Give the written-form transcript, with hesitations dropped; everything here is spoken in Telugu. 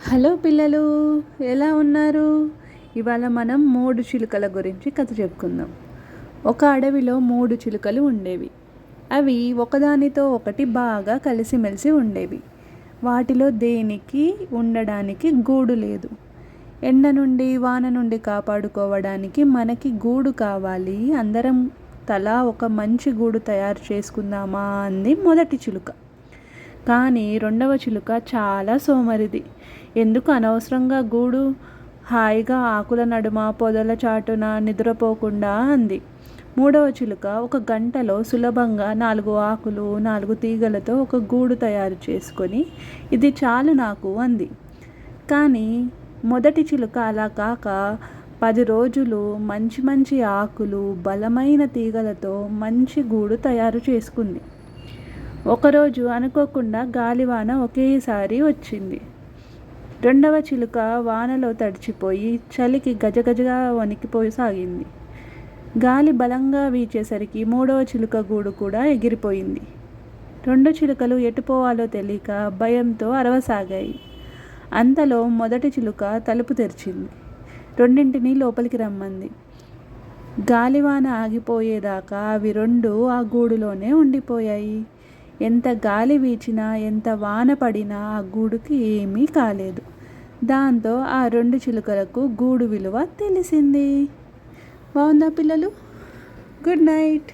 హలో పిల్లలు, ఎలా ఉన్నారు? ఇవాళ మనం 3 చిలుకల గురించి కథ చెప్పుకుందాం. ఒక అడవిలో 3 చిలుకలు ఉండేవి. అవి ఒకదానితో ఒకటి బాగా కలిసిమెలిసి ఉండేవి. వాటిలో దేనికి ఉండడానికి గూడు లేదు. ఎండ నుండి వాన నుండి కాపాడుకోవడానికి మనకి గూడు కావాలి, అందరం తలా ఒక మంచి గూడు తయారు చేసుకుందామా అంది మొదటి చిలుక. కానీ రెండవ చిలుక చాలా సోమరిది. ఎందుకు అనవసరంగా గూడు, హాయిగా ఆకుల నడుమ పొదల చాటున నిద్రపోకుండా అంది. మూడవ చిలుక ఒక గంటలో సులభంగా 4 ఆకులు 4 తీగలతో ఒక గూడు తయారు చేసుకొని ఇది చాలు నాకు అంది. కానీ మొదటి చిలుక అలా కాక 10 రోజులు మంచి మంచి ఆకులు బలమైన తీగలతో మంచి గూడు తయారు చేసుకుంది. ఒకరోజు అనుకోకుండా గాలివాన ఒకేసారి వచ్చింది. రెండవ చిలుక వానలో తడిచిపోయి చలికి గజగజగా వణికిపోసాగింది. గాలి బలంగా వీచేసరికి మూడవ చిలుక గూడు కూడా ఎగిరిపోయింది. 2 చిలుకలు ఎటుపోవాలో తెలియక భయంతో అరవసాగాయి. అంతలో మొదటి చిలుక తలుపు తెరిచింది. రెండింటినీ లోపలికి రమ్మంది. గాలివాన ఆగిపోయేదాకా అవి 2 ఆ గూడులోనే ఉండిపోయాయి. ఎంత గాలి వీచినా ఎంత వాన పడినా ఆ గూడుకి ఏమీ కాలేదు. దాంతో ఆ 2 చిలుకలకు గూడు విలువ తెలిసింది. బాగుందా పిల్లలు? Good night.